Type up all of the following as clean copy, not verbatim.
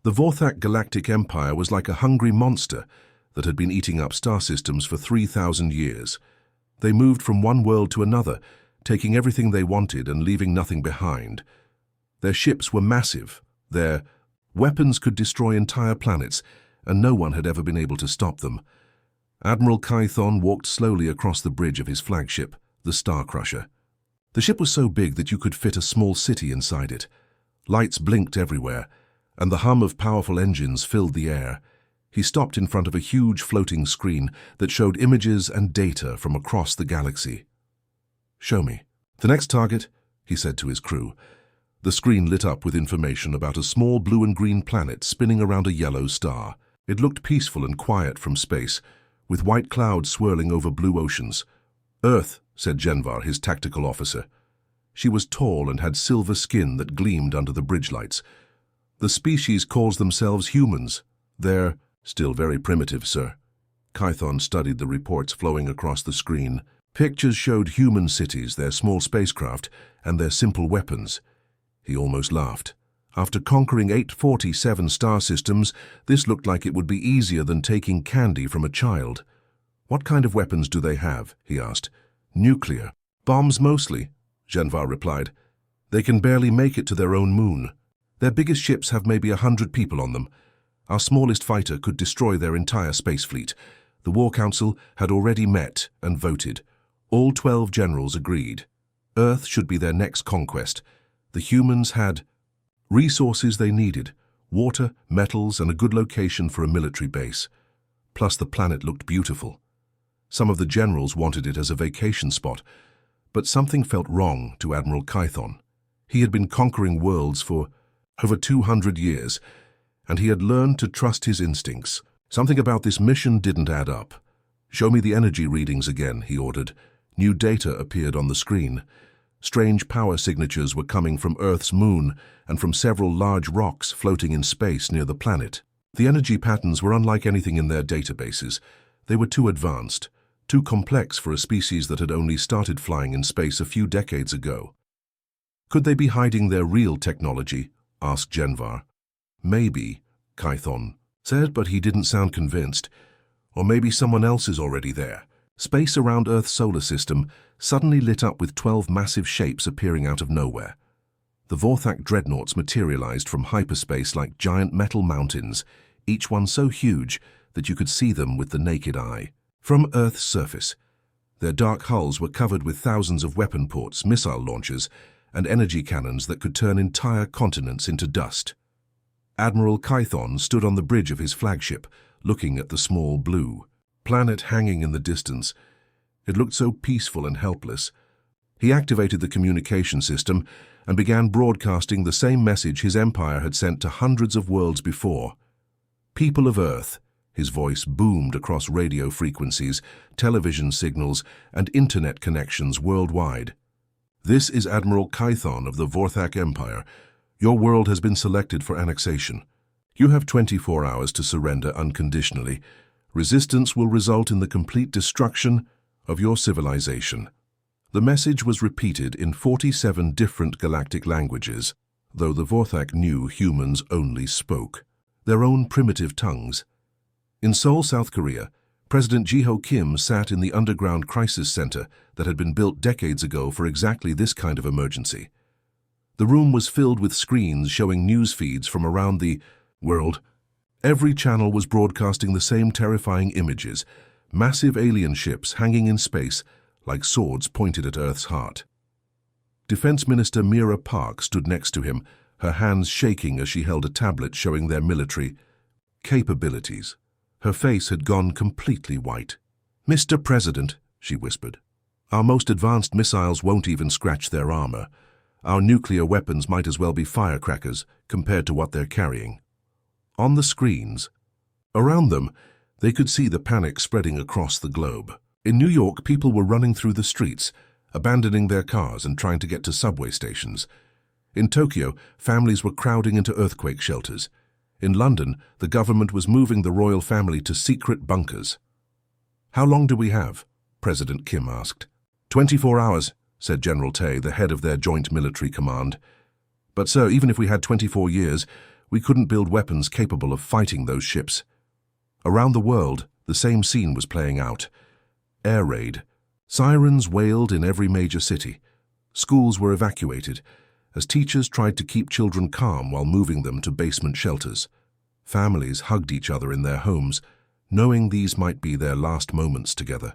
The Vorthak Galactic Empire was like a hungry monster that had been eating up star systems for 3,000 years. They moved from one world to another, taking everything they wanted and leaving nothing behind. Their ships were massive. Their weapons could destroy entire planets, and no one had ever been able to stop them. Admiral Kython walked slowly across the bridge of his flagship, the Star Crusher. The ship was so big that you could fit a small city inside it. Lights blinked everywhere, and the hum of powerful engines filled the air. He stopped in front of a huge floating screen that showed images and data from across the galaxy. "Show me." "The next target," he said to his crew. The screen lit up with information about a small blue and green planet spinning around a yellow star. It looked peaceful and quiet from space, with white clouds swirling over blue oceans. "Earth," said Genvar, his tactical officer. She was tall and had silver skin that gleamed under the bridge lights. "The species calls themselves humans. They're still very primitive, sir." Kython studied the reports flowing across the screen. Pictures showed human cities, their small spacecraft, and their simple weapons. He almost laughed. After conquering 847 star systems, this looked like it would be easier than taking candy from a child. "What kind of weapons do they have?" he asked. "Nuclear. Bombs mostly," Genvar replied. "They can barely make it to their own moon. Their biggest ships have maybe 100 people on them. Our smallest fighter could destroy their entire space fleet. The War Council had already met and voted. All 12 generals agreed. Earth should be their next conquest. The humans had resources they needed: water, metals, and a good location for a military base. Plus, the planet looked beautiful. Some of the generals wanted it as a vacation spot, but something felt wrong to Admiral Kython. He had been conquering worlds for over 200 years, and he had learned to trust his instincts. Something about this mission didn't add up. "Show me the energy readings again," he ordered. New data appeared on the screen. Strange power signatures were coming from Earth's moon and from several large rocks floating in space near the planet. The energy patterns were unlike anything in their databases. They were too advanced, too complex for a species that had only started flying in space a few decades ago. "Could they be hiding their real technology?" asked Genvar. "Maybe," Kython said, but he didn't sound convinced. "Or maybe someone else is already there." Space around Earth's solar system suddenly lit up with 12 massive shapes appearing out of nowhere. The Vorthak dreadnoughts materialized from hyperspace like giant metal mountains, each one so huge that you could see them with the naked eye. From Earth's surface, their dark hulls were covered with thousands of weapon ports, missile launchers, and energy cannons that could turn entire continents into dust. Admiral Kython stood on the bridge of his flagship, looking at the small blue planet hanging in the distance. It looked so peaceful and helpless. He activated the communication system and began broadcasting the same message his empire had sent to hundreds of worlds before. "People of Earth," his voice boomed across radio frequencies, television signals, and internet connections worldwide. "This is Admiral Kython of the Vorthak Empire. Your world has been selected for annexation. You have 24 hours to surrender unconditionally. Resistance will result in the complete destruction of your civilization." The message was repeated in 47 different galactic languages, though the Vorthak knew humans only spoke their own primitive tongues. In Seoul, South Korea, President Jiho Kim sat in the underground crisis center that had been built decades ago for exactly this kind of emergency. The room was filled with screens showing news feeds from around the world. Every channel was broadcasting the same terrifying images: massive alien ships hanging in space like swords pointed at Earth's heart. Defense Minister Mira Park stood next to him, her hands shaking as she held a tablet showing their military capabilities. Her face had gone completely white. "Mr. President," she whispered, "our most advanced missiles won't even scratch their armor. Our nuclear weapons might as well be firecrackers compared to what they're carrying." On the screens, around them, they could see the panic spreading across the globe. In New York, people were running through the streets, abandoning their cars and trying to get to subway stations. In Tokyo, families were crowding into earthquake shelters. In London, the government was moving the royal family to secret bunkers. "How long do we have?" President Kim asked. 24 hours, said General Tay, the head of their joint military command. "But sir, even if we had 24 years, We couldn't build weapons capable of fighting those ships. Around the world, the same scene was playing out. Air raid. Sirens wailed in every major city. Schools were evacuated, as teachers tried to keep children calm while moving them to basement shelters. Families hugged each other in their homes, knowing these might be their last moments together.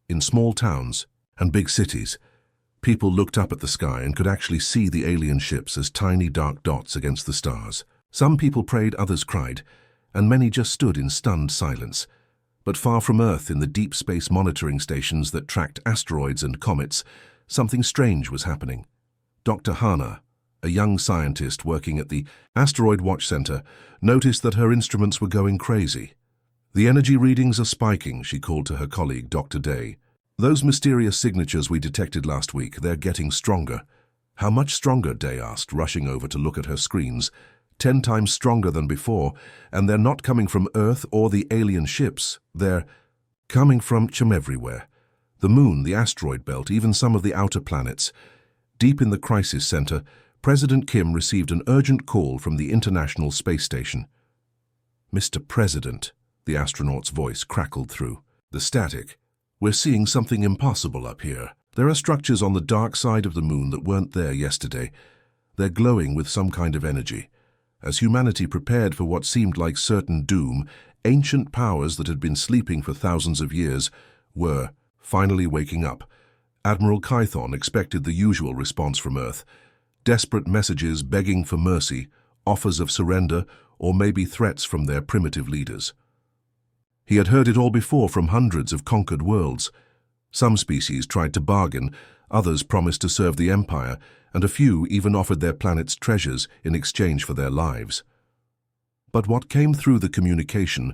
In small towns and big cities, people looked up at the sky and could actually see the alien ships as tiny dark dots against the stars. Some people prayed, others cried, and many just stood in stunned silence. But far from Earth, in the deep space monitoring stations that tracked asteroids and comets, something strange was happening. Dr. Hana, a young scientist working at the Asteroid Watch Center, noticed that her instruments were going crazy. "The energy readings are spiking," she called to her colleague, Dr. Day. "Those mysterious signatures we detected last week, they're getting stronger." "How much stronger?" Day asked, rushing over to look at her screens. 10 times stronger than before, and they're not coming from Earth or the alien ships. They're coming from everywhere. The moon, the asteroid belt, even some of the outer planets. Deep in the crisis center, President Kim received an urgent call from the International Space Station. "Mr. President," the astronaut's voice crackled through the static, "we're seeing something impossible up here. There are structures on the dark side of the moon that weren't there yesterday. They're glowing with some kind of energy. As humanity prepared for what seemed like certain doom, ancient powers that had been sleeping for thousands of years were finally waking up." Admiral Kython expected the usual response from Earth. Desperate messages begging for mercy, offers of surrender, or maybe threats from their primitive leaders. He had heard it all before from hundreds of conquered worlds. Some species tried to bargain, others promised to serve the Empire, and a few even offered their planet's treasures in exchange for their lives. But what came through the communication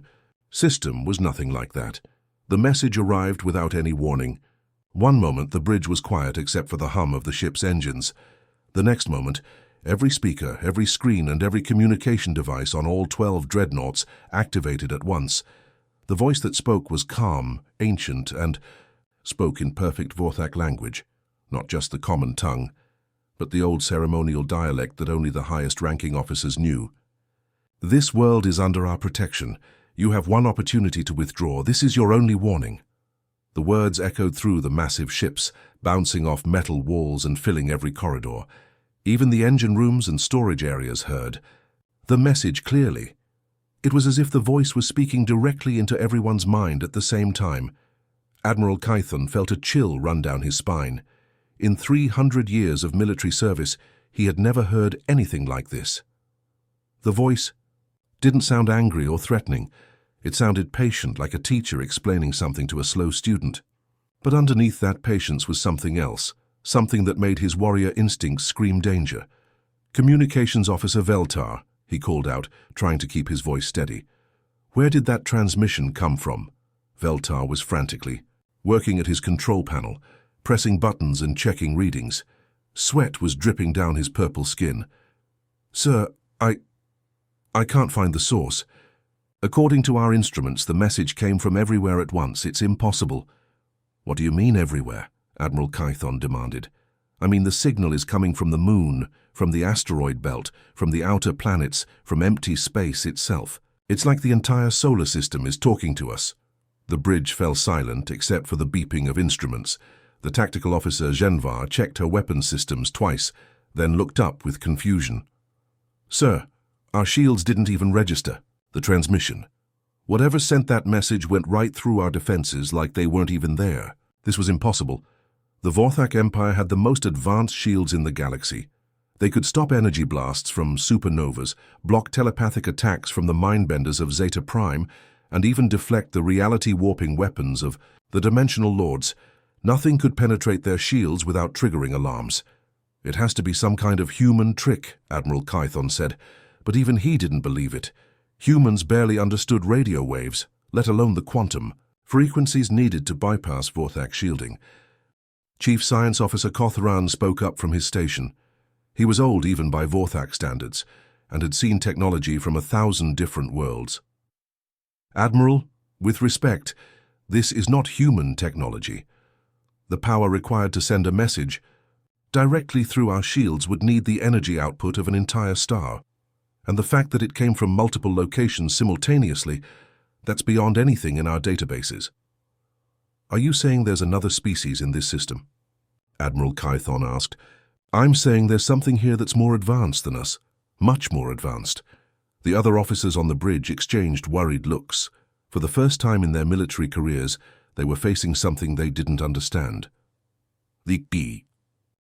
system was nothing like that. The message arrived without any warning. One moment the bridge was quiet except for the hum of the ship's engines. The next moment, every speaker, every screen, and every communication device on all 12 dreadnoughts activated at once. The voice that spoke was calm, ancient, and spoke in perfect Vorthak language, not just the common tongue, but the old ceremonial dialect that only the highest-ranking officers knew. "This world is under our protection. You have one opportunity to withdraw. This is your only warning." The words echoed through the massive ships, bouncing off metal walls and filling every corridor. Even the engine rooms and storage areas heard the message clearly. It was as if the voice was speaking directly into everyone's mind at the same time. Admiral Kython felt a chill run down his spine. In 300 years of military service, he had never heard anything like this. The voice didn't sound angry or threatening. It sounded patient, like a teacher explaining something to a slow student. But underneath that patience was something else, something that made his warrior instincts scream danger. "Communications Officer Veltar," he called out, trying to keep his voice steady. "Where did that transmission come from?" Veltar was frantically working at his control panel, pressing buttons and checking readings. Sweat was dripping down his purple skin. "Sir, I can't find the source. According to our instruments, the message came from everywhere at once. It's impossible." "What do you mean everywhere?" Admiral Kython demanded. "I mean the signal is coming from the moon, from the asteroid belt, from the outer planets, from empty space itself. It's like the entire solar system is talking to us." The bridge fell silent except for the beeping of instruments. The tactical officer Genvar checked her weapons systems twice, then looked up with confusion. "Sir, our shields didn't even register the transmission. Whatever sent that message went right through our defenses like they weren't even there. This was impossible. The Vorthak Empire had the most advanced shields in the galaxy. They could stop energy blasts from supernovas, block telepathic attacks from the mindbenders of Zeta Prime, and even deflect the reality-warping weapons of the Dimensional Lords. Nothing could penetrate their shields without triggering alarms. "It has to be some kind of human trick," Admiral Kython said, but even he didn't believe it. Humans barely understood radio waves, let alone the quantum frequencies needed to bypass Vorthak shielding. Chief Science Officer Kothran spoke up from his station. He was old even by Vorthak standards, and had seen technology from 1,000 different worlds. "Admiral, with respect, this is not human technology. The power required to send a message directly through our shields would need the energy output of an entire star." And the fact that it came from multiple locations simultaneously, that's beyond anything in our databases. Are you saying there's another species in this system? Admiral Kython asked. I'm saying there's something here that's more advanced than us, much more advanced. The other officers on the bridge exchanged worried looks. For the first time in their military careers, they were facing something they didn't understand. The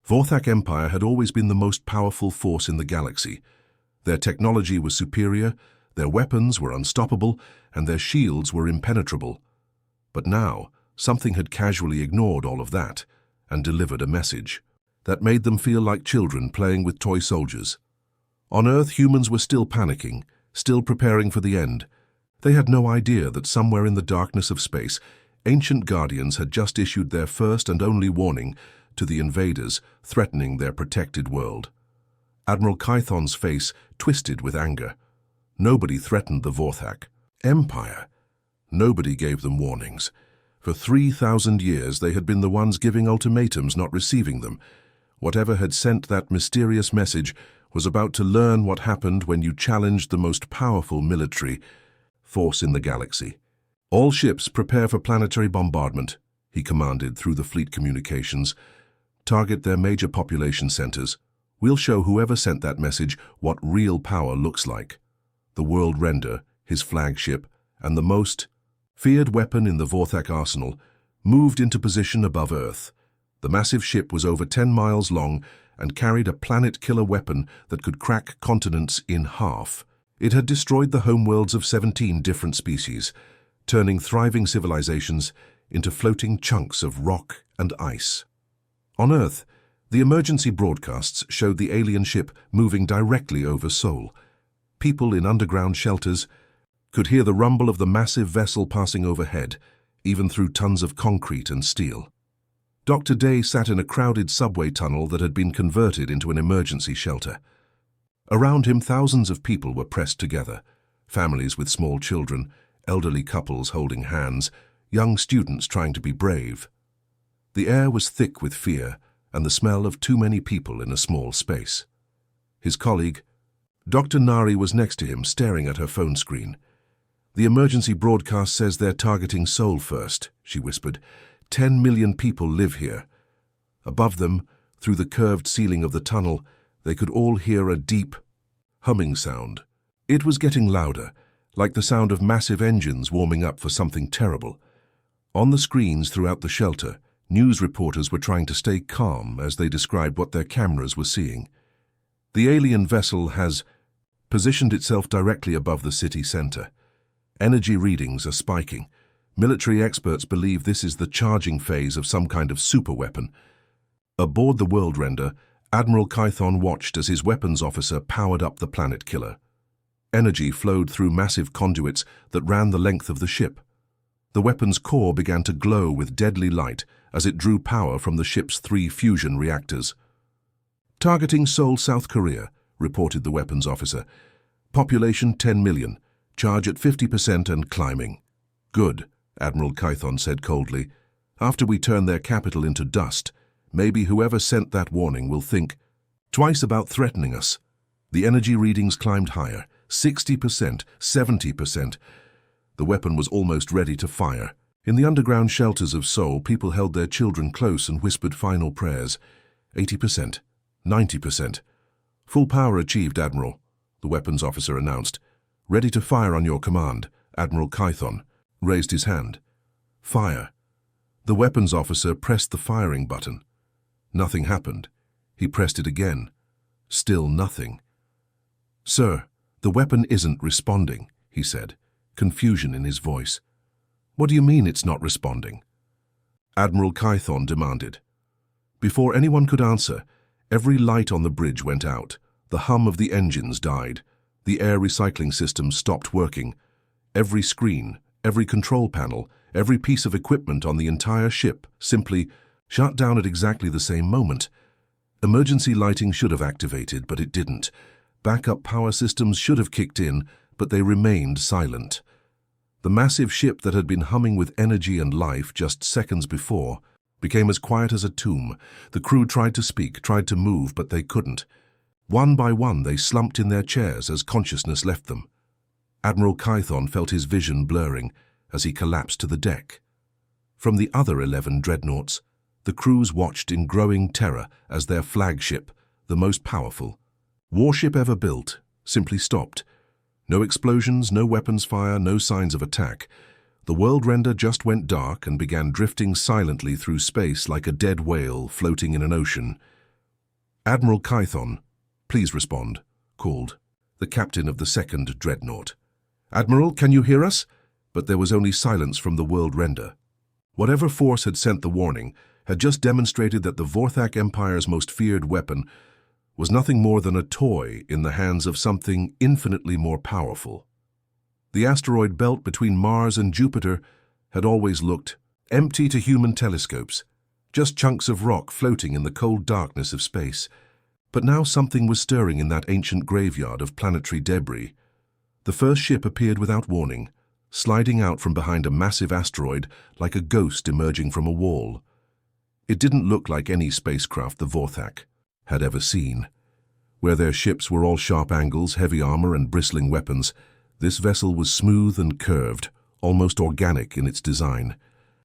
Vorthak Empire had always been the most powerful force in the galaxy. Their technology was superior, their weapons were unstoppable, and their shields were impenetrable. But now, something had casually ignored all of that and delivered a message that made them feel like children playing with toy soldiers. On Earth, humans were still panicking, still preparing for the end. They had no idea that somewhere in the darkness of space, ancient guardians had just issued their first and only warning to the invaders threatening their protected world. Admiral Kython's face twisted with anger. Nobody threatened the Vorthak Empire. Nobody gave them warnings. For 3,000 years they had been the ones giving ultimatums, not receiving them. Whatever had sent that mysterious message was about to learn what happened when you challenged the most powerful military force in the galaxy. All ships prepare for planetary bombardment, he commanded through the fleet communications. Target their major population centers. We'll show whoever sent that message what real power looks like. The World Render, his flagship, and the most feared weapon in the Vorthak arsenal, moved into position above Earth. The massive ship was over 10 miles long and carried a planet-killer weapon that could crack continents in half. It had destroyed the homeworlds of 17 different species, turning thriving civilizations into floating chunks of rock and ice. On Earth, the emergency broadcasts showed the alien ship moving directly over Sol. People in underground shelters could hear the rumble of the massive vessel passing overhead, even through tons of concrete and steel. Dr. Day sat in a crowded subway tunnel that had been converted into an emergency shelter. Around him, thousands of people were pressed together, families with small children, elderly couples holding hands, young students trying to be brave. The air was thick with fear and the smell of too many people in a small space. His colleague, Dr. Nari, was next to him, staring at her phone screen. The emergency broadcast says they're targeting Sol first, she whispered. 10 million people live here. Above them, through the curved ceiling of the tunnel, they could all hear a deep, humming sound. It was getting louder, like the sound of massive engines warming up for something terrible. On the screens throughout the shelter, news reporters were trying to stay calm as they described what their cameras were seeing. The alien vessel has positioned itself directly above the city center. Energy readings are spiking. Military experts believe this is the charging phase of some kind of superweapon. Aboard the World Render, Admiral Kython watched as his weapons officer powered up the planet killer. Energy flowed through massive conduits that ran the length of the ship. The weapon's core began to glow with deadly light as it drew power from the ship's 3 fusion reactors. Targeting Seoul, South Korea, reported the weapons officer. Population 10 million. Charge at 50% and climbing. Good, Admiral Kython said coldly. After we turn their capital into dust, maybe whoever sent that warning will think twice about threatening us. The energy readings climbed higher. 60%, 70%. The weapon was almost ready to fire. In the underground shelters of Seoul, people held their children close and whispered final prayers. 80%, 90%. Full power achieved, Admiral, the weapons officer announced. Ready to fire on your command. Admiral Kython raised his hand. Fire. The weapons officer pressed the firing button. Nothing happened. He pressed it again. Still nothing. Sir, the weapon isn't responding, he said, confusion in his voice. What do you mean it's not responding? Admiral Kython demanded. Before anyone could answer, every light on the bridge went out. The hum of the engines died. The air recycling system stopped working. Every screen, every control panel, every piece of equipment on the entire ship simply shut down at exactly the same moment. Emergency lighting should have activated, but it didn't. Backup power systems should have kicked in, but they remained silent. The massive ship that had been humming with energy and life just seconds before became as quiet as a tomb. The crew tried to speak, tried to move, but they couldn't. One by one, they slumped in their chairs as consciousness left them. Admiral Kython felt his vision blurring as he collapsed to the deck. From the other 11 dreadnoughts, the crews watched in growing terror as their flagship, the most powerful warship ever built, simply stopped. No explosions, no weapons fire, no signs of attack. The world render just went dark and began drifting silently through space like a dead whale floating in an ocean. Admiral Kython, please respond, called the captain of the 2nd dreadnought. Admiral, can you hear us? But there was only silence from the world render. Whatever force had sent the warning had just demonstrated that the Vorthak Empire's most feared weapon was nothing more than a toy in the hands of something infinitely more powerful. The asteroid belt between Mars and Jupiter had always looked empty to human telescopes, just chunks of rock floating in the cold darkness of space. But now something was stirring in that ancient graveyard of planetary debris. The first ship appeared without warning, sliding out from behind a massive asteroid like a ghost emerging from a wall. It didn't look like any spacecraft the Vorthak had ever seen. Where their ships were all sharp angles, heavy armor, and bristling weapons, this vessel was smooth and curved, almost organic in its design.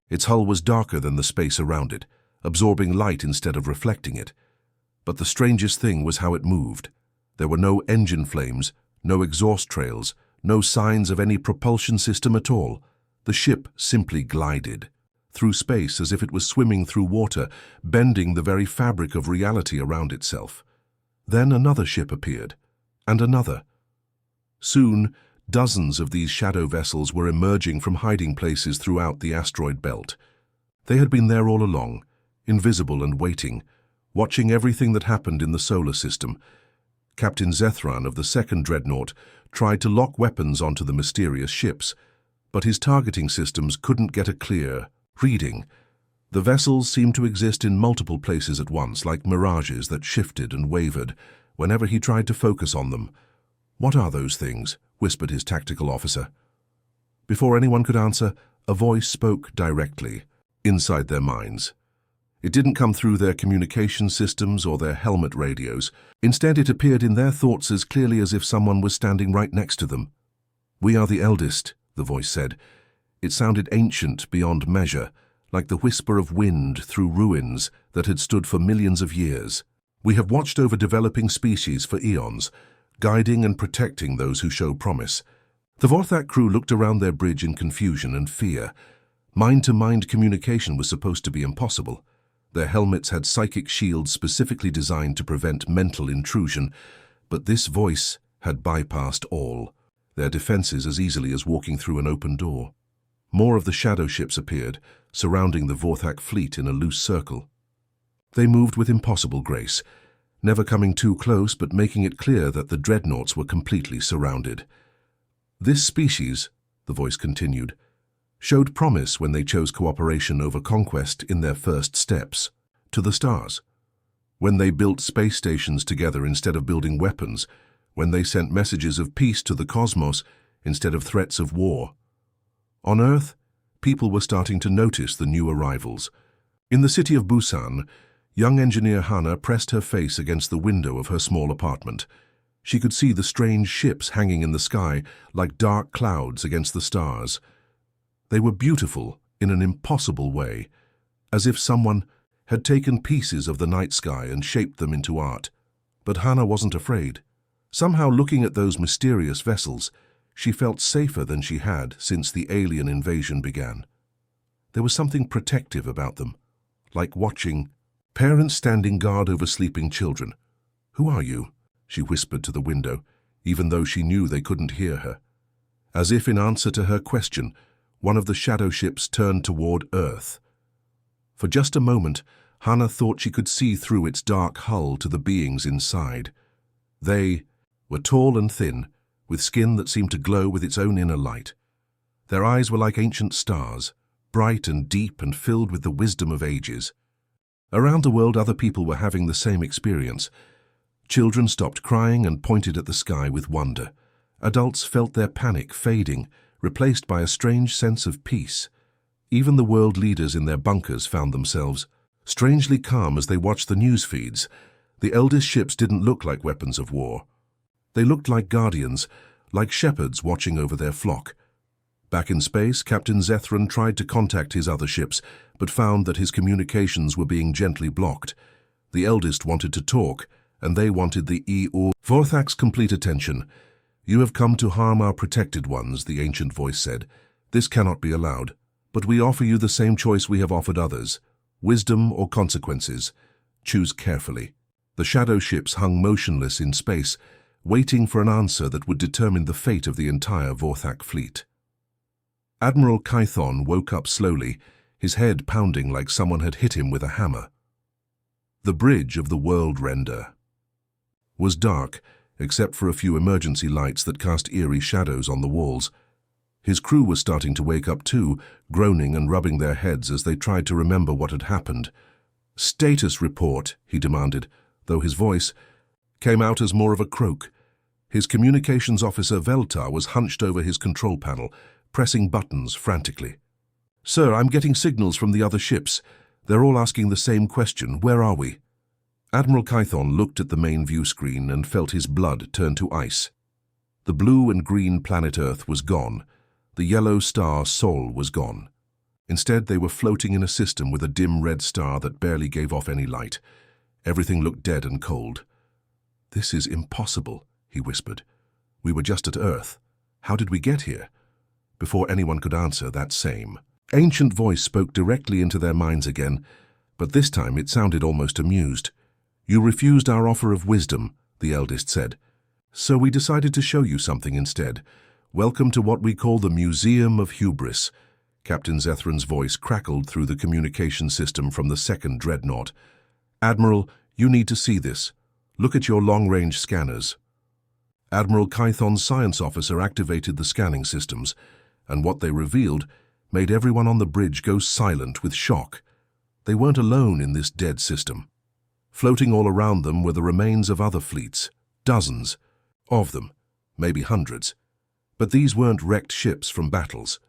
Its hull was darker than the space around it, absorbing light instead of reflecting it. But the strangest thing was how it moved. There were no engine flames, no exhaust trails, no signs of any propulsion system at all. The ship simply glided through space as if it was swimming through water, bending the very fabric of reality around itself. Then another ship appeared, and another. Soon, dozens of these shadow vessels were emerging from hiding places throughout the asteroid belt. They had been there all along, invisible and waiting, watching everything that happened in the solar system. Captain Zethran of the 2nd dreadnought tried to lock weapons onto the mysterious ships, but his targeting systems couldn't get a clear reading. The vessels seemed to exist in multiple places at once, like mirages that shifted and wavered whenever he tried to focus on them. "What are those things?" whispered his tactical officer. Before anyone could answer, a voice spoke directly, inside their minds. It didn't come through their communication systems or their helmet radios. Instead, it appeared in their thoughts as clearly as if someone was standing right next to them. "We are the eldest," the voice said. It sounded ancient beyond measure, like the whisper of wind through ruins that had stood for millions of years. "We have watched over developing species for eons, guiding and protecting those who show promise." The Vorthak crew looked around their bridge in confusion and fear. Mind-to-mind communication was supposed to be impossible. Their helmets had psychic shields specifically designed to prevent mental intrusion, but this voice had bypassed all their defenses as easily as walking through an open door. More of the shadow ships appeared, surrounding the Vorthak fleet in a loose circle. They moved with impossible grace, never coming too close but making it clear that the dreadnoughts were completely surrounded. "This species," the voice continued, "showed promise when they chose cooperation over conquest in their first steps to the stars. When they built space stations together instead of building weapons, when they sent messages of peace to the cosmos instead of threats of war. On Earth, people were starting to notice the new arrivals. In the city of Busan, young engineer Hana pressed her face against the window of her small apartment. She could see the strange ships hanging in the sky like dark clouds against the stars. They were beautiful in an impossible way, as if someone had taken pieces of the night sky and shaped them into art. But Hana wasn't afraid. Somehow, looking at those mysterious vessels, she felt safer than she had since the alien invasion began. There was something protective about them, like watching parents standing guard over sleeping children. "Who are you?" she whispered to the window, even though she knew they couldn't hear her. As if in answer to her question, one of the shadow ships turned toward Earth. For just a moment, Hana thought she could see through its dark hull to the beings inside. They were tall and thin, with skin that seemed to glow with its own inner light. Their eyes were like ancient stars, bright and deep and filled with the wisdom of ages. Around the world, other people were having the same experience. Children stopped crying and pointed at the sky with wonder. Adults felt their panic fading, replaced by a strange sense of peace. Even the world leaders in their bunkers found themselves strangely calm as they watched the news feeds. The eldest ships didn't look like weapons of war. They looked like guardians, like shepherds watching over their flock. Back in space, Captain Zethran tried to contact his other ships, but found that his communications were being gently blocked. The eldest wanted to talk, and they wanted the Vorthak's complete attention. "You have come to harm our protected ones," the ancient voice said. "This cannot be allowed. But we offer you the same choice we have offered others. Wisdom or consequences. Choose carefully." The shadow ships hung motionless in space, waiting for an answer that would determine the fate of the entire Vorthak fleet. Admiral Kython woke up slowly, his head pounding like someone had hit him with a hammer. The bridge of the World Render was dark, except for a few emergency lights that cast eerie shadows on the walls. His crew was starting to wake up too, groaning and rubbing their heads as they tried to remember what had happened. "Status report," he demanded, though his voice came out as more of a croak. His communications officer Veltar was hunched over his control panel, pressing buttons frantically. "Sir, I'm getting signals from the other ships. They're all asking the same question. Where are we?" Admiral Kython looked at the main view screen and felt his blood turn to ice. The blue and green planet Earth was gone. The yellow star Sol was gone. Instead, they were floating in a system with a dim red star that barely gave off any light. Everything looked dead and cold. "This is impossible," he whispered. "We were just at Earth. How did we get here?" Before anyone could answer, that same ancient voice spoke directly into their minds again, but this time it sounded almost amused. "You refused our offer of wisdom," the eldest said. "So we decided to show you something instead. Welcome to what we call the Museum of Hubris." Captain Zethran's voice crackled through the communication system from the second dreadnought. "Admiral, you need to see this. Look at your long-range scanners." Admiral Kython's science officer activated the scanning systems, and what they revealed made everyone on the bridge go silent with shock. They weren't alone in this dead system. Floating all around them were the remains of other fleets, dozens of them, maybe hundreds. But these weren't wrecked ships from battles.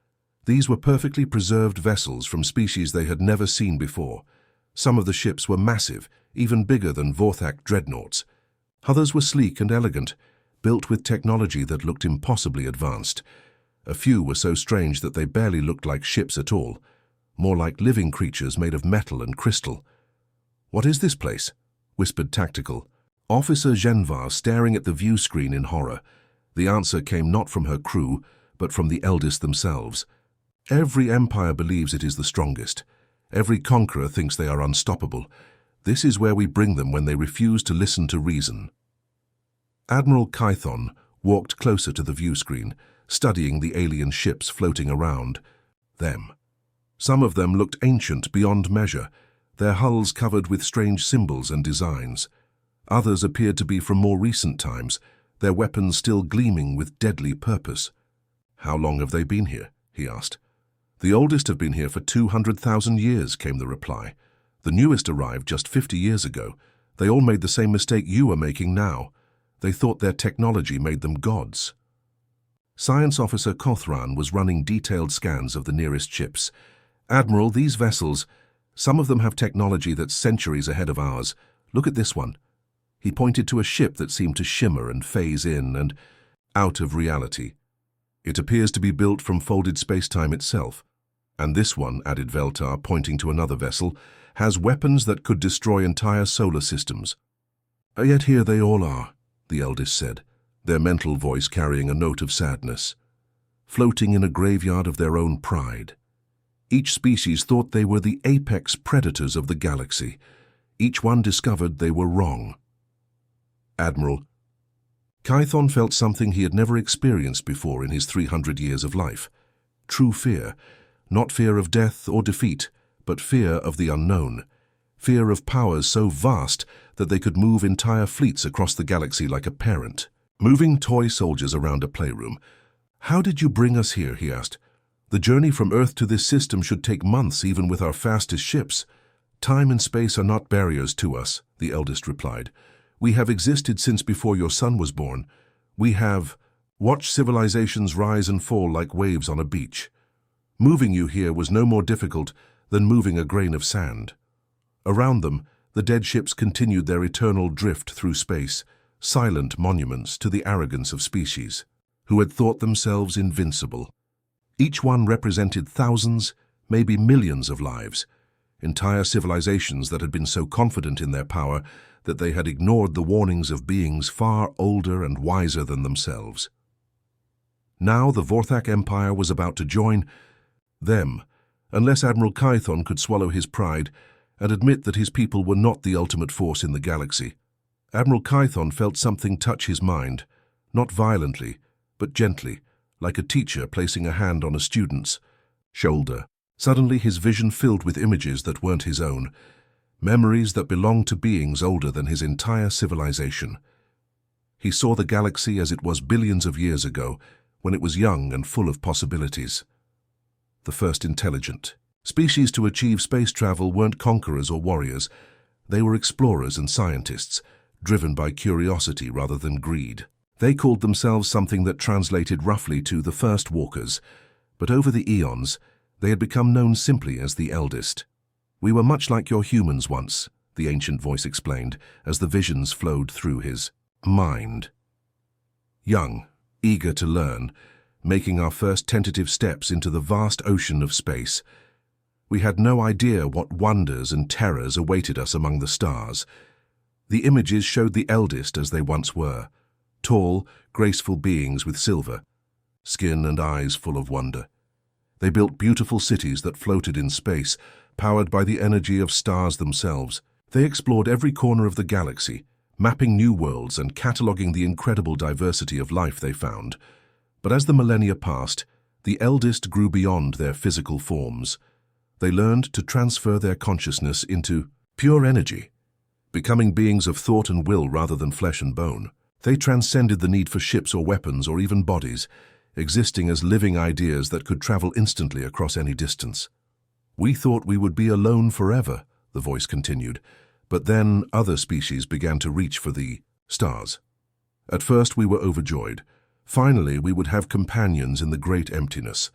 These were perfectly preserved vessels from species they had never seen before. Some of the ships were massive, even bigger than Vorthak dreadnoughts. Others were sleek and elegant, built with technology that looked impossibly advanced. A few were so strange that they barely looked like ships at all, more like living creatures made of metal and crystal. "What is this place?" whispered Tactical, Officer Genvar staring at the view screen in horror. The answer came not from her crew, but from the eldest themselves. Every empire believes it is the strongest. Every conqueror thinks they are unstoppable. This is where we bring them when they refuse to listen to reason. Admiral Kython walked closer to the view screen, studying the alien ships floating around them. Some of them looked ancient beyond measure, their hulls covered with strange symbols and designs. Others appeared to be from more recent times, their weapons still gleaming with deadly purpose. "How long have they been here?" he asked. "The oldest have been here for 200,000 years, came the reply. The newest arrived just 50 years ago. They all made the same mistake you are making now. They thought their technology made them gods." Science Officer Kothran was running detailed scans of the nearest ships. "Admiral, these vessels, some of them have technology that's centuries ahead of ours. Look at this one." He pointed to a ship that seemed to shimmer and phase in and out of reality. "It appears to be built from folded space-time itself. And this one," added Veltar, pointing to another vessel, "has weapons that could destroy entire solar systems." "Yet here they all are," the eldest said, their mental voice carrying a note of sadness, "floating in a graveyard of their own pride. Each species thought they were the apex predators of the galaxy. Each one discovered they were wrong." Admiral Kython felt something he had never experienced before in his 300 years of life. True fear, not fear of death or defeat, but fear of the unknown. Fear of powers so vast that they could move entire fleets across the galaxy like a parent. Moving toy soldiers around a playroom. "How did you bring us here?" he asked. "The journey from Earth to this system should take months even with our fastest ships." "Time and space are not barriers to us," the eldest replied. "We have existed since before your son was born. We have watched civilizations rise and fall like waves on a beach. Moving you here was no more difficult than moving a grain of sand." Around them, The dead ships continued their eternal drift through space, silent monuments to the arrogance of species, who had thought themselves invincible. Each one represented thousands, maybe millions of lives, entire civilizations that had been so confident in their power that they had ignored the warnings of beings far older and wiser than themselves. Now the Vorthak Empire was about to join them, unless Admiral Kython could swallow his pride and admit that his people were not the ultimate force in the galaxy. Admiral Kython felt something touch his mind, not violently, but gently, like a teacher placing a hand on a student's shoulder. Suddenly his vision filled with images that weren't his own, memories that belonged to beings older than his entire civilization. He saw the galaxy as it was billions of years ago, when it was young and full of possibilities. The first intelligent species to achieve space travel weren't conquerors or warriors. They were explorers and scientists, driven by curiosity rather than greed. They called themselves something that translated roughly to the First Walkers, but over the eons, they had become known simply as the Eldest. "We were much like your humans once," the ancient voice explained, as the visions flowed through his mind. Young, eager to learn, making our first tentative steps into the vast ocean of space. We had no idea what wonders and terrors awaited us among the stars. The images showed the Eldest as they once were, tall, graceful beings with silver skin and eyes full of wonder. They built beautiful cities that floated in space, powered by the energy of stars themselves. They explored every corner of the galaxy, mapping new worlds and cataloging the incredible diversity of life they found. But as the millennia passed, the Eldest grew beyond their physical forms. They learned to transfer their consciousness into pure energy, becoming beings of thought and will rather than flesh and bone. They transcended the need for ships or weapons or even bodies, existing as living ideas that could travel instantly across any distance. "We thought we would be alone forever," the voice continued, but then other species began to reach for the stars. At first we were overjoyed. Finally we would have companions in the great emptiness.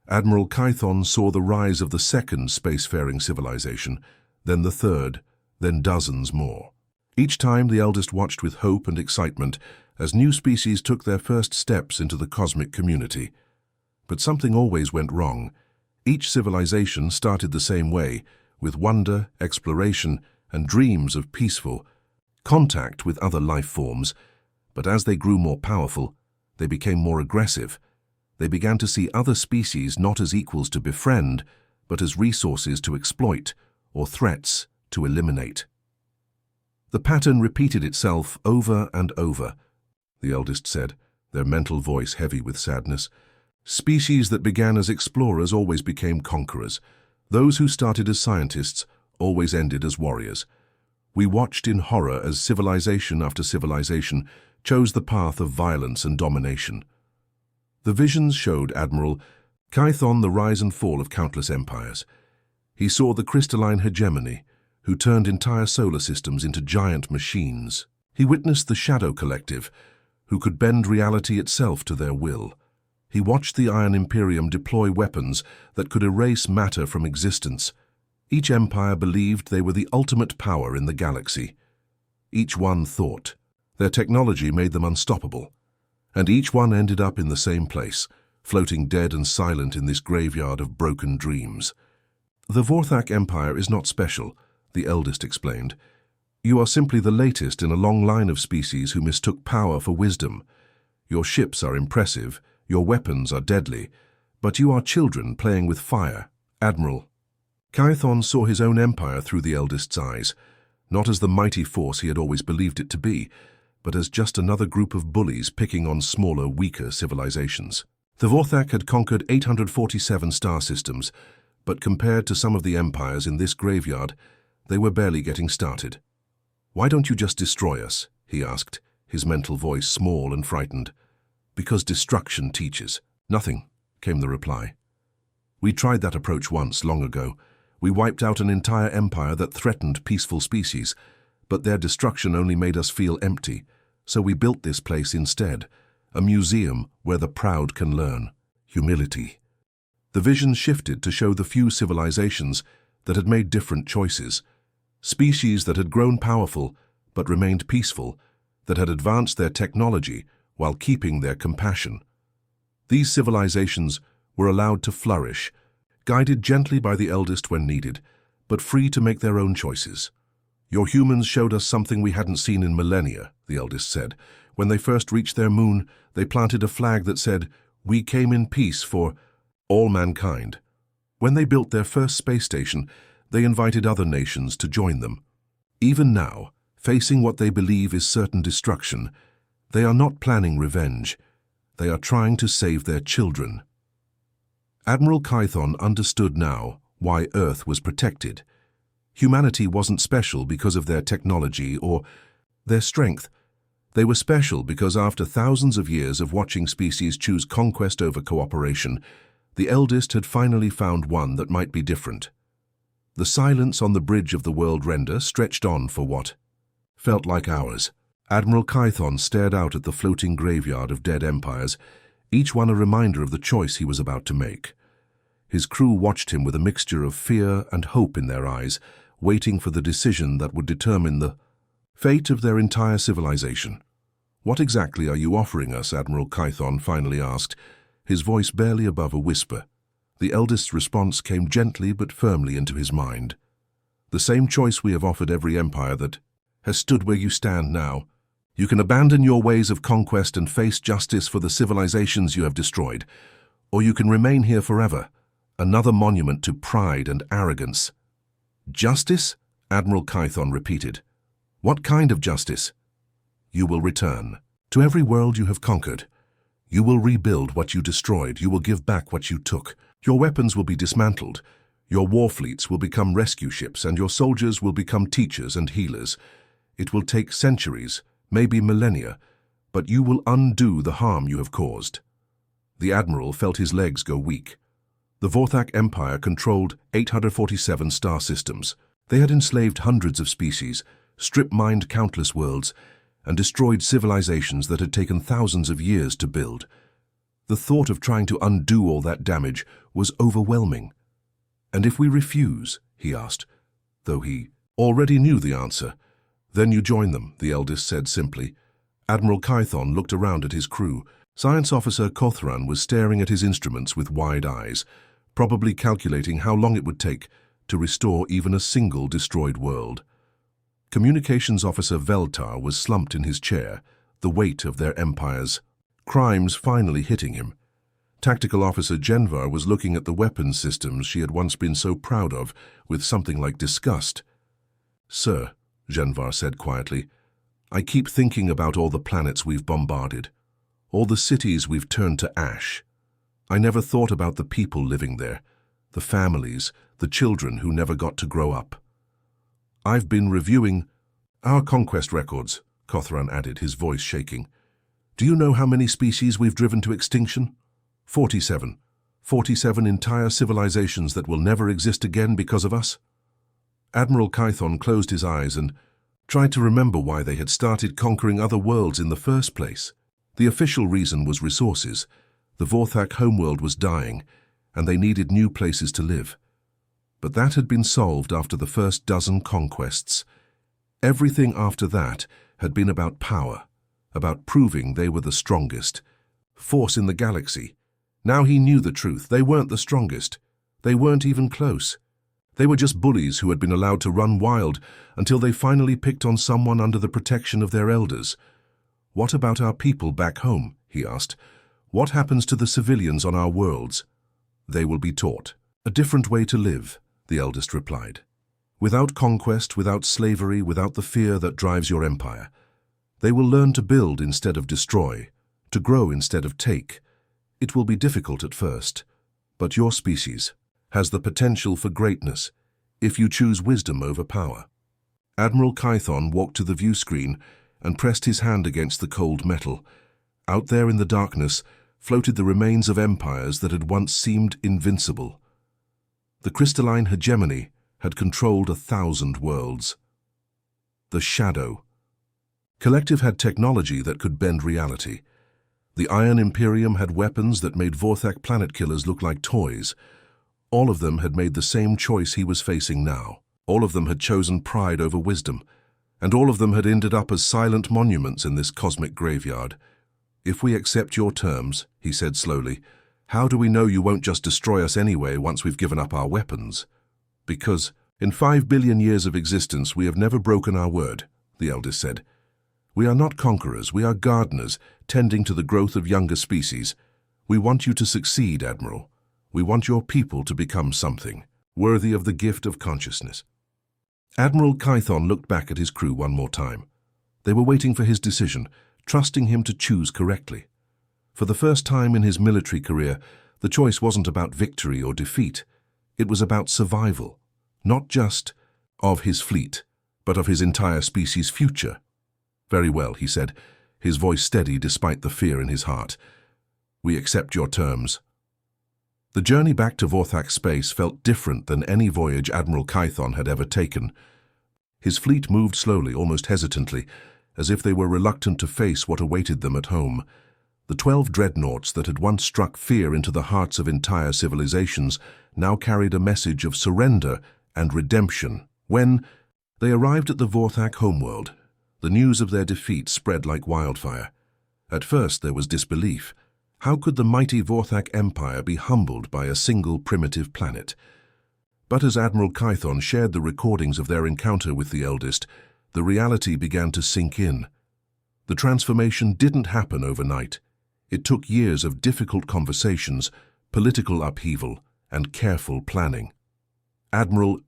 Admiral Kython saw the rise of the second spacefaring civilization, then the third, then dozens more. Each time the Eldest watched with hope and excitement as new species took their first steps into the cosmic community. But something always went wrong. Each civilization started the same way, with wonder, exploration, and dreams of peaceful contact with other life forms. But as they grew more powerful, they became more aggressive. They began to see other species not as equals to befriend, but as resources to exploit or threats to eliminate. The pattern repeated itself over and over, the Eldest said, their mental voice heavy with sadness. Species that began as explorers always became conquerors. Those who started as scientists always ended as warriors. We watched in horror as civilization after civilization chose the path of violence and domination. The visions showed Admiral Kython the rise and fall of countless empires. He saw the crystalline hegemony, who turned entire solar systems into giant machines. He witnessed the Shadow Collective, who could bend reality itself to their will. He watched the Iron Imperium deploy weapons that could erase matter from existence. Each empire believed they were the ultimate power in the galaxy. Each one thought. Their technology made them unstoppable. And each one ended up in the same place, floating dead and silent in this graveyard of broken dreams. "The Vorthak Empire is not special," the Eldest explained. "You are simply the latest in a long line of species who mistook power for wisdom. Your ships are impressive, your weapons are deadly, but you are children playing with fire." Admiral Kython saw his own empire through the Eldest's eyes, not as the mighty force he had always believed it to be, but as just another group of bullies picking on smaller, weaker civilizations. The Vorthak had conquered 847 star systems, but compared to some of the empires in this graveyard, they were barely getting started. "Why don't you just destroy us?" he asked, his mental voice small and frightened. "Because destruction teaches." "Nothing," came the reply. "We tried that approach once, long ago. We wiped out an entire empire that threatened peaceful species, but their destruction only made us feel empty, so we built this place instead, a museum where the proud can learn. Humility." The vision shifted to show the few civilizations that had made different choices. species that had grown powerful but remained peaceful, that had advanced their technology while keeping their compassion. These civilizations were allowed to flourish, guided gently by the eldest when needed, but free to make their own choices. "Your humans showed us something we hadn't seen in millennia," the eldest said. "When they first reached their moon, they planted a flag that said, 'We came in peace for all mankind.' When they built their first space station, they invited other nations to join them. Even now, facing what they believe is certain destruction, they are not planning revenge. They are trying to save their children." Admiral Kython understood now why Earth was protected. Humanity wasn't special because of their technology or their strength. They were special because after thousands of years of watching species choose conquest over cooperation, the eldest had finally found one that might be different. The silence on the bridge of the world render stretched on for what felt like hours. Admiral Kython stared out at the floating graveyard of dead empires, each one a reminder of the choice he was about to make. His crew watched him with a mixture of fear and hope in their eyes, waiting for the decision that would determine the fate of their entire civilization. "What exactly are you offering us?" Admiral Kython finally asked, his voice barely above a whisper. The eldest's response came gently but firmly into his mind. "The same choice we have offered every empire that has stood where you stand now. You can abandon your ways of conquest and face justice for the civilizations you have destroyed, or you can remain here forever, another monument to pride and arrogance." "Justice?" Admiral Kython repeated. "What kind of justice?" "You will return to every world you have conquered. You will rebuild what you destroyed. You will give back what you took. Your weapons will be dismantled. Your war fleets will become rescue ships, and your soldiers will become teachers and healers. It will take centuries, maybe millennia, but you will undo the harm you have caused." The Admiral felt his legs go weak. The Vorthak Empire controlled 847 star systems. They had enslaved hundreds of species, strip-mined countless worlds, and destroyed civilizations that had taken thousands of years to build. The thought of trying to undo all that damage was overwhelming. "And if we refuse?" he asked, though he already knew the answer. "Then you join them," the eldest said simply. Admiral Kython looked around at his crew. Science Officer Kothran was staring at his instruments with wide eyes, probably calculating how long it would take to restore even a single destroyed world. Communications Officer Veltar was slumped in his chair, the weight of their empire's crimes finally hitting him. Tactical Officer Genvar was looking at the weapons systems she had once been so proud of with something like disgust. "Sir," Genvar said quietly, "I keep thinking about all the planets we've bombarded, all the cities we've turned to ash. I never thought about the people living there, the families, the children who never got to grow up. I've been reviewing our conquest records," Kothran added, his voice shaking. "Do you know how many species we've driven to extinction? 47. 47 entire civilizations that will never exist again because of us." Admiral Kython closed his eyes and tried to remember why they had started conquering other worlds in the first place. The official reason was resources. The Vorthak homeworld was dying, and they needed new places to live. But that had been solved after the first dozen conquests. Everything after that had been about power, about proving they were the strongest force in the galaxy. Now he knew the truth. They weren't the strongest. They weren't even close. They were just bullies who had been allowed to run wild until they finally picked on someone under the protection of their elders. "What about our people back home?" he asked. "What happens to the civilians on our worlds?" "They will be taught a different way to live," the eldest replied. "Without conquest, without slavery, without the fear that drives your empire. They will learn to build instead of destroy, to grow instead of take. It will be difficult at first, but your species has the potential for greatness if you choose wisdom over power." Admiral Kython walked to the view screen and pressed his hand against the cold metal. Out there in the darkness floated the remains of empires that had once seemed invincible. The crystalline hegemony had controlled 1,000 worlds. The Shadow. Collective had technology that could bend reality. The Iron Imperium had weapons that made Vorthak planet killers look like toys. All of them had made the same choice he was facing now. All of them had chosen pride over wisdom, and all of them had ended up as silent monuments in this cosmic graveyard. "If we accept your terms," he said slowly, "how do we know you won't just destroy us anyway once we've given up our weapons?" "Because in 5 billion years of existence we have never broken our word," the eldest said. "We are not conquerors, we are gardeners, tending to the growth of younger species. We want you to succeed, Admiral. We want your people to become something, worthy of the gift of consciousness." Admiral Kython looked back at his crew one more time. They were waiting for his decision, trusting him to choose correctly. For the first time in his military career, the choice wasn't about victory or defeat. It was about survival, not just of his fleet, but of his entire species' future. "Very well," he said, his voice steady despite the fear in his heart. "We accept your terms." The journey back to Vorthak space felt different than any voyage Admiral Kython had ever taken. His fleet moved slowly, almost hesitantly, as if they were reluctant to face what awaited them at home. The 12 dreadnoughts that had once struck fear into the hearts of entire civilizations now carried a message of surrender and redemption. When they arrived at the Vorthak homeworld, the news of their defeat spread like wildfire. At first there was disbelief. How could the mighty Vorthak Empire be humbled by a single primitive planet? But as Admiral Kython shared the recordings of their encounter with the eldest, the reality began to sink in. The transformation didn't happen overnight. It took years of difficult conversations, political upheaval, and careful planning. Admiral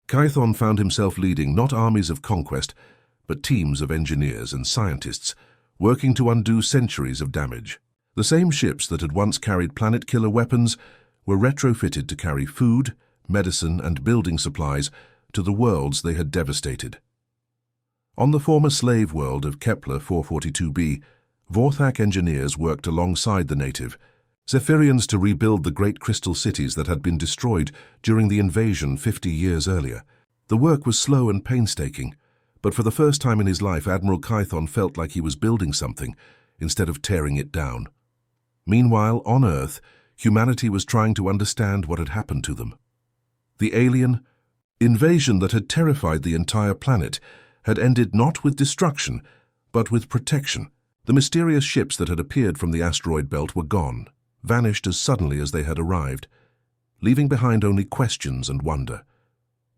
Kython found himself leading not armies of conquest, but teams of engineers and scientists, working to undo centuries of damage. The same ships that had once carried planet-killer weapons were retrofitted to carry food, medicine, and building supplies to the worlds they had devastated. On the former slave world of Kepler 442b, Vorthak engineers worked alongside the native Zephyrians to rebuild the great crystal cities that had been destroyed during the invasion 50 years earlier. The work was slow and painstaking, but for the first time in his life, Admiral Kython felt like he was building something instead of tearing it down. Meanwhile, on Earth, humanity was trying to understand what had happened to them. The alien invasion that had terrified the entire planet had ended not with destruction, but with protection. The mysterious ships that had appeared from the asteroid belt were gone, vanished as suddenly as they had arrived, leaving behind only questions and wonder.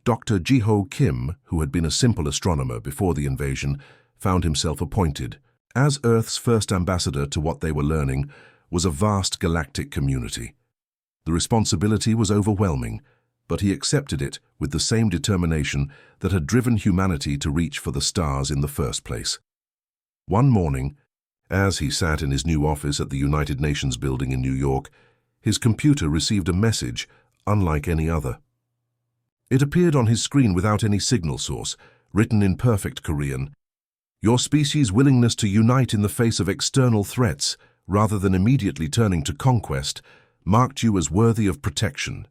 Dr. Jiho Kim, who had been a simple astronomer before the invasion, found himself appointed. As Earth's first ambassador to what they were learning was a vast galactic community. The responsibility was overwhelming, but he accepted it with the same determination that had driven humanity to reach for the stars in the first place. One morning, as he sat in his new office at the United Nations building in New York, his computer received a message unlike any other. It appeared on his screen without any signal source, written in perfect Korean. "Your species' willingness to unite in the face of external threats, rather than immediately turning to conquest, marked you as worthy of protection.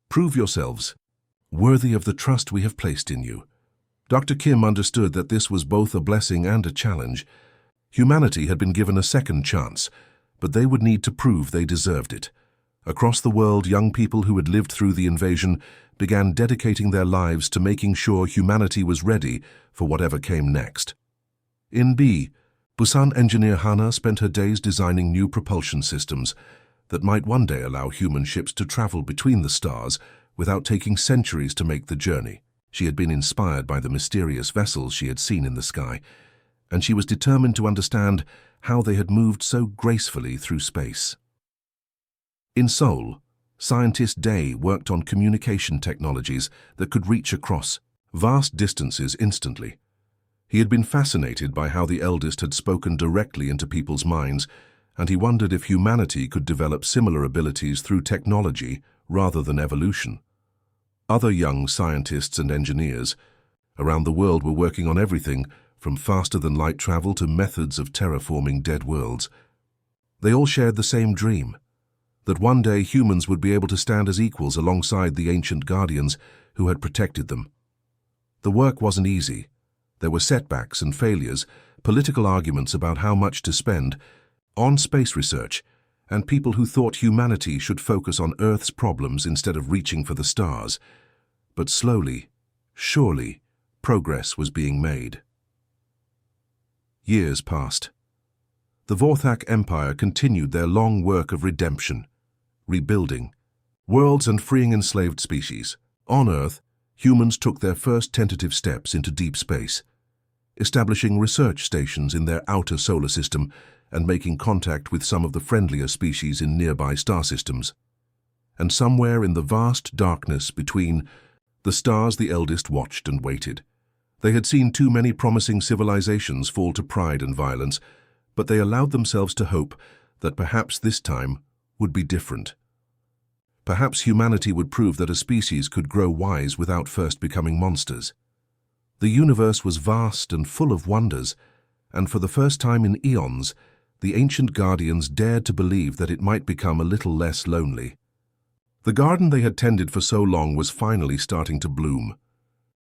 Prove yourselves worthy of the trust we have placed in you." Dr. Kim understood that this was both a blessing and a challenge. Humanity had been given a second chance, but they would need to prove they deserved it. Across the world, young people who had lived through the invasion began dedicating their lives to making sure humanity was ready for whatever came next. In Busan engineer Hana spent her days designing new propulsion systems that might one day allow human ships to travel between the stars without taking centuries to make the journey. She had been inspired by the mysterious vessels she had seen in the sky, and she was determined to understand how they had moved so gracefully through space. In Seoul, scientist Day worked on communication technologies that could reach across vast distances instantly. He had been fascinated by how the eldest had spoken directly into people's minds, and he wondered if humanity could develop similar abilities through technology rather than evolution. Other young scientists and engineers around the world were working on everything from faster-than-light travel to methods of terraforming dead worlds. They all shared the same dream, that one day humans would be able to stand as equals alongside the ancient guardians who had protected them. The work wasn't easy. There were setbacks and failures, political arguments about how much to spend on space research, and people who thought humanity should focus on Earth's problems instead of reaching for the stars. But slowly, Surely, progress was being made. Years passed. The Vorthak Empire continued their long work of redemption, rebuilding worlds and freeing enslaved species. On Earth, humans took their first tentative steps into deep space, establishing research stations in their outer solar system and making contact with some of the friendlier species in nearby star systems. And somewhere in the vast darkness between the stars, the eldest watched and waited. They had seen too many promising civilizations fall to pride and violence, but they allowed themselves to hope that perhaps this time would be different. Perhaps humanity would prove that a species could grow wise without first becoming monsters. The universe was vast and full of wonders, and for the first time in eons, the ancient guardians dared to believe that it might become a little less lonely. The garden they had tended for so long was finally starting to bloom.